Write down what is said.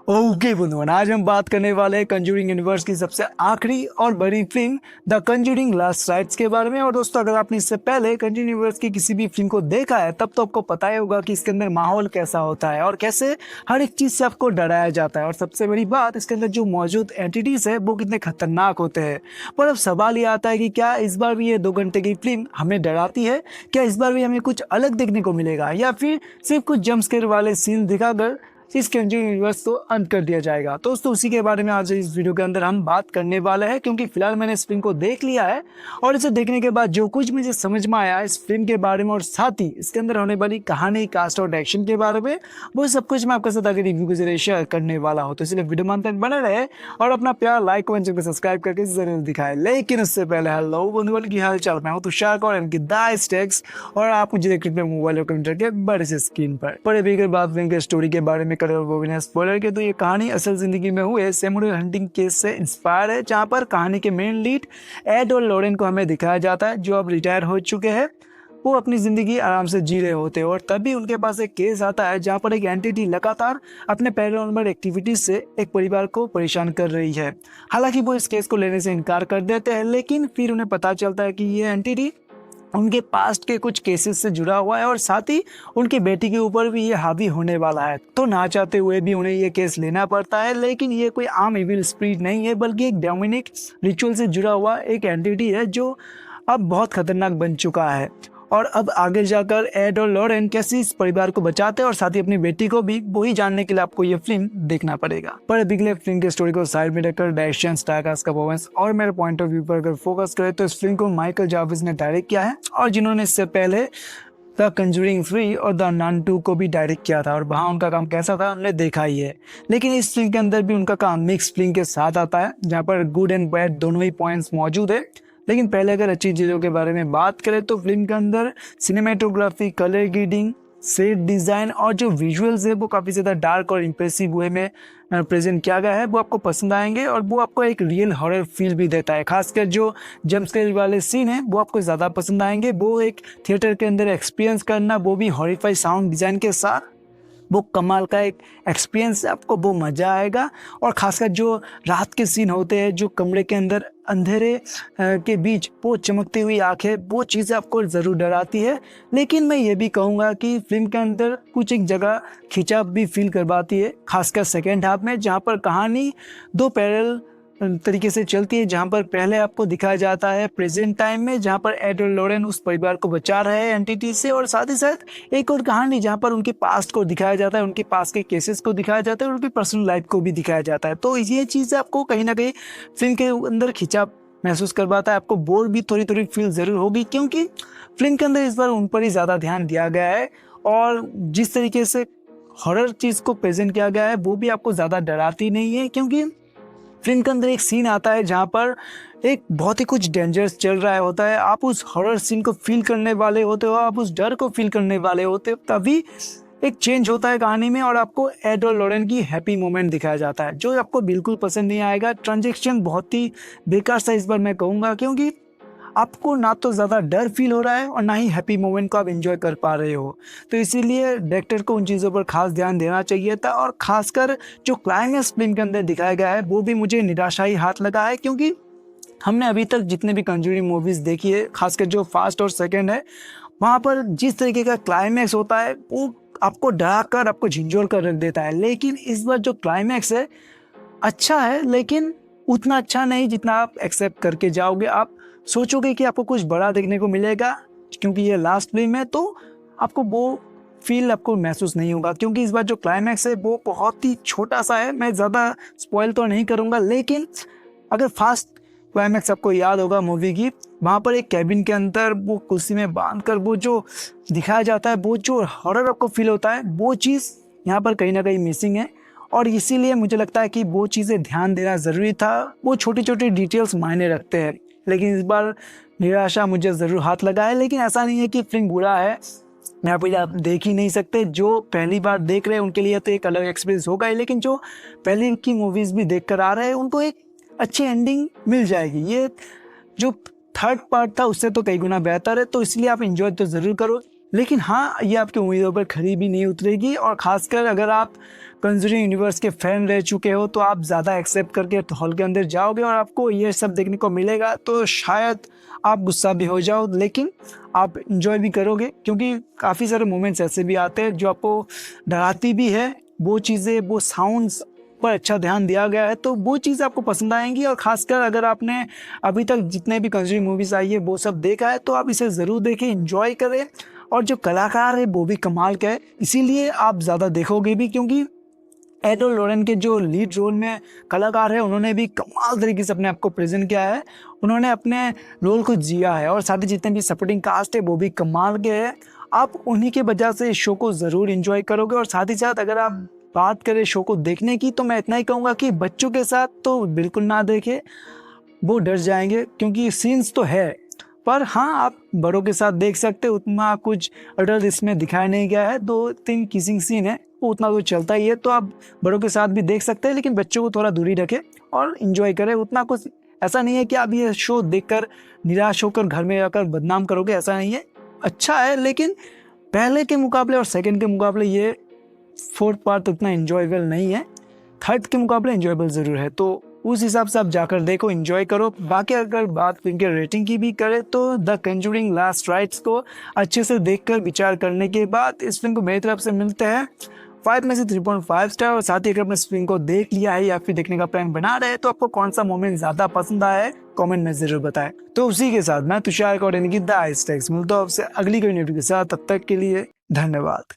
Okay बंधुओं, आज हम बात करने वाले हैं कंजूरिंग यूनिवर्स की सबसे आखिरी और बड़ी film the Conjuring last rites के बारे में। और दोस्तों, अगर आपने इससे पहले कंजूरिंग यूनिवर्स की किसी भी फिल्म को देखा है तब तो आपको पता ही होगा कि इसके अंदर माहौल कैसा होता है और कैसे हर एक चीज से आपको डराया जाता है। और सबसे बड़ी बात, इसके अंदर जो मौजूद एंटिटीज है वो कितने खतरनाक होते हैं। पर अब सवाल ये आता है कि क्या इस बार भी ये 2 घंटे की फिल्म हमें डराती है? क्या इस बार भी हमें कुछ अलग देखने को मिलेगा या फिर सिर्फ कुछ जंप स्केयर वाले सीन दिखाकर इस कंजूरिंग यूनिवर्स को अंत कर दिया जाएगा? तो दोस्तों, उसी के बारे में आज इस वीडियो के अंदर हम बात करने वाले हैं, क्योंकि फिलहाल मैंने इस फिल्म को देख लिया है और इसे देखने के बाद जो कुछ मुझे समझ में आया इस फिल्म के बारे में और साथ ही इसके अंदर होने वाली कहानी, कास्ट और एक्शन के बारे में, वो सब कुछ मैं आपके साथ आगे रिव्यू के जरिए शेयर करने वाला हूँ। तो इसलिए वीडियो में अंत तक बने रहे और अपना प्यार लाइक कमेंट चैनल को सब्सक्राइब करके जरूर दिखाए। लेकिन उससे पहले हेलो बंधुओं, की हाल चाल? मैं हूँ तुषार कौर इनकी दाइस्टेक्स और आप मुझे देख रहे हैं मोबाइल और कंप्यूटर के बड़े से स्क्रीन पर। अभी अगर बात करेंगे स्टोरी के बारे में करें वो बिना स्पॉइलर के, तो ये कहानी असल जिंदगी में हुए सैमुअल हंटिंग केस से इंस्पायर है, जहां पर कहानी के मेन लीड एड और लॉरेन को हमें दिखाया जाता है, जो अब रिटायर हो चुके हैं। वो अपनी जिंदगी आराम से जी रहे होते हैं और तभी उनके पास एक केस आता है जहां पर एक एंटिटी लगातार अपने पैरानॉर्मल एक्टिविटीज से एक परिवार को परेशान कर रही है। हालांकि वो इस केस को लेने से इनकार कर देते हैं, लेकिन फिर उन्हें पता चलता है कि ये एंटिटी उनके पास्ट के कुछ केसेस से जुड़ा हुआ है और साथ ही उनकी बेटी के ऊपर भी ये हावी होने वाला है। तो ना चाहते हुए भी उन्हें ये केस लेना पड़ता है, लेकिन ये कोई आम इविल स्पिरिट नहीं है, बल्कि एक डेमोनिक रिचुअल से जुड़ा हुआ एक एंटिटी है जो अब बहुत खतरनाक बन चुका है। और अब आगे जाकर एड और लॉरेन कैसे इस परिवार को बचाते हैं और साथ ही अपनी बेटी को भी, वही जानने के लिए आपको ये फिल्म देखना पड़ेगा। पर अभी के लिए फिल्म की स्टोरी को साइड में रखकर डायरेक्शन, स्टारकास्ट का परफॉर्मेंस और मेरे पॉइंट ऑफ व्यू पर अगर फोकस करें तो इस फिल्म को माइकल जार्विस ने डायरेक्ट किया है, और जिन्होंने इससे पहले द कंजूरिंग 3 और द नन 2 को भी डायरेक्ट किया था, और वहाँ उनका काम कैसा था हमने देखा ही है। लेकिन इस फिल्म के अंदर भी उनका काम मिक्स फिल्म के साथ आता है, जहाँ पर गुड एंड बैड दोनों ही पॉइंट्स मौजूद है। लेकिन पहले अगर अच्छी चीज़ों के बारे में बात करें तो फिल्म के अंदर cinematography, colour grading, set design और जो विजुअल्स है वो काफ़ी ज़्यादा डार्क और इम्प्रेसिव वे में प्रेजेंट किया गया है। वो आपको पसंद आएंगे और वो आपको एक रियल हॉरर फील भी देता है। खासकर जो जंप स्केयर वाले सीन है वो आपको ज़्यादा पसंद आएंगे। वो एक थिएटर के अंदर एक्सपीरियंस करना, वो भी हॉरिफाई साउंड डिज़ाइन के साथ, वो कमाल का एक एक्सपीरियंस है, आपको वो मज़ा आएगा। और खासकर जो रात के सीन होते हैं, जो कमरे के अंदर अंधेरे के बीच वो चमकती हुई आंखें, वो चीज़ें आपको ज़रूर डराती है। लेकिन मैं ये भी कहूँगा कि फिल्म के अंदर कुछ एक जगह खिंचाव भी फील करवाती है, खासकर सेकेंड हाफ में, जहाँ पर कहानी 2 पैरेलल तरीके से चलती है। जहाँ पर पहले आपको दिखाया जाता है प्रेजेंट टाइम में, जहाँ पर एड और लॉरेन उस परिवार को बचा रहे हैं एंटिटी से, और साथ ही साथ एक और कहानी जहाँ पर उनके पास्ट को दिखाया जाता है, उनके पास के केसेस को दिखाया जाता है और उनकी पर्सनल लाइफ को भी दिखाया जाता है। तो ये चीज़ आपको कहीं ना कहीं फिल्म के अंदर खिंचाव महसूस करवाता है। आपको बोर भी थोड़ी थोड़ी फील ज़रूर होगी, क्योंकि फिल्म के अंदर इस बार उन पर ही ज़्यादा ध्यान दिया गया है और जिस तरीके से हॉरर चीज़ को प्रेजेंट किया गया है वो भी आपको ज़्यादा डराती नहीं है। क्योंकि फिल्म के अंदर एक सीन आता है जहाँ पर एक बहुत ही कुछ डेंजरस चल रहा होता है, आप उस हॉरर सीन को फील करने वाले होते हो, आप उस डर को फील करने वाले होते हो, तभी एक चेंज होता है कहानी में और आपको एड और लॉरेन की हैप्पी मोमेंट दिखाया जाता है, जो आपको बिल्कुल पसंद नहीं आएगा। ट्रांजेक्शन बहुत ही बेकार था इस बार मैं कहूँगा, क्योंकि आपको ना तो ज़्यादा डर फील हो रहा है और ना ही हैप्पी मोमेंट को आप एंजॉय कर पा रहे हो। तो इसीलिए डायरेक्टर को उन चीज़ों पर खास ध्यान देना चाहिए था। और खासकर जो क्लाइमैक्स फिल्म के अंदर दिखाया गया है वो भी मुझे निराशा ही हाथ लगा है, क्योंकि हमने अभी तक जितने भी कंजूरिंग मूवीज़ देखी है, खासकर जो फर्स्ट और सेकेंड है, वहाँ पर जिस तरीके का क्लाइमैक्स होता है वो आपको डरा कर, आपको झिंझोर कर रख देता है। लेकिन इस बार जो क्लाइमैक्स है अच्छा है, लेकिन उतना अच्छा नहीं जितना आप एक्सेप्ट करके जाओगे। आप सोचोगे कि आपको कुछ बड़ा देखने को मिलेगा, क्योंकि ये लास्ट फिल्म है, तो आपको वो फील आपको महसूस नहीं होगा। क्योंकि इस बार जो क्लाइमैक्स है वो बहुत ही छोटा सा है, मैं ज़्यादा स्पॉइल तो नहीं करूँगा, लेकिन अगर फास्ट क्लाइमैक्स आपको याद होगा मूवी की, वहाँ पर एक कैबिन के अंदर वो कुर्सी में बांध कर वो जो दिखाया जाता है, वो जो हॉरर आपको फील होता है, वो चीज़ यहाँ पर कहीं ना कहीं मिसिंग है। और इसीलिए मुझे लगता है कि वो चीज़ें ध्यान देना ज़रूरी था। वो छोटी छोटी डिटेल्स मायने रखते हैं। लेकिन इस बार निराशा मुझे ज़रूर हाथ लगा है। लेकिन ऐसा नहीं है कि फिल्म बुरा है, यहाँ पर आप देख ही नहीं सकते। जो पहली बार देख रहे हैं उनके लिए तो एक अलग एक्सपीरियंस होगा ही, लेकिन जो पहले की मूवीज़ भी देख कर आ रहे हैं उनको एक अच्छी एंडिंग मिल जाएगी। ये जो थर्ड पार्ट था उससे तो कई गुना बेहतर है, तो इसलिए आप एंजॉय तो ज़रूर करो। लेकिन हाँ, ये आपकी उम्मीदों पर खरी भी नहीं उतरेगी, और ख़ासकर अगर आप कंजूरिंग यूनिवर्स के फ़ैन रह चुके हो तो आप ज़्यादा एक्सेप्ट करके हॉल के अंदर जाओगे और आपको ये सब देखने को मिलेगा, तो शायद आप गुस्सा भी हो जाओ, लेकिन आप इंजॉय भी करोगे, क्योंकि काफ़ी सारे मोमेंट्स ऐसे भी आते हैं जो आपको डराती भी है। वो चीज़ें, वो साउंड्स पर अच्छा ध्यान दिया गया है, तो वो चीज़ आपको पसंद आएंगी। और ख़ासकर अगर आपने अभी तक जितने भी कंजूरिंग मूवीज़ आई है वो सब देखा है, तो आप इसे ज़रूर देखें, इंजॉय करें। और जो कलाकार है वो भी कमाल का है, इसीलिए आप ज़्यादा देखोगे भी, क्योंकि एडोल लोरेन के जो लीड रोल में कलाकार है उन्होंने भी कमाल तरीके से अपने आप को प्रेजेंट किया है, उन्होंने अपने रोल को जिया है। और साथ ही जितने भी सपोर्टिंग कास्ट है वो भी कमाल के हैं। आप उन्हीं के वजह से इस शो को ज़रूर इंजॉय करोगे। और साथ ही साथ अगर आप बात करें शो को देखने की, तो मैं इतना ही कहूँगा कि बच्चों के साथ तो बिल्कुल ना देखें, वो डर जाएंगे, क्योंकि सीन्स तो है, पर हाँ आप बड़ों के साथ देख सकते हो। उतना कुछ अडल्ट इसमें दिखाया नहीं गया है, 2-3 किसिंग सीन है, वो उतना तो चलता ही है, तो आप बड़ों के साथ भी देख सकते हैं, लेकिन बच्चों को थोड़ा दूरी रखें और इन्जॉय करें। उतना कुछ ऐसा नहीं है कि आप ये शो देखकर निराश होकर घर में जाकर बदनाम करोगे, ऐसा नहीं है। अच्छा है, लेकिन पहले के मुकाबले और सेकंड के मुकाबले ये फोर्थ पार्ट उतना इन्जॉयबल नहीं है, थर्ड के मुकाबले इन्जॉयबल ज़रूर है, तो उस हिसाब से आप जाकर देखो, एंजॉय करो। बाकी अगर बात फिल्म के रेटिंग की भी करें तो द कंजूरिंग लास्ट राइट्स को अच्छे से देखकर विचार करने के बाद इस फिल्म को मेरी तरफ से मिलते हैं 5 में से 3.5 स्टार। और साथ ही अगर आपने इस फिल्म को देख लिया है या फिर देखने का प्लान बना रहे हैं, तो आपको कौन सा मोमेंट ज़्यादा पसंद आया है कमेंट में ज़रूर बताएं। तो उसी के साथ मैं तुषार कौर मिलता हूं आपसे अगली कोई न्यूज़ के साथ, तब तक के लिए धन्यवाद।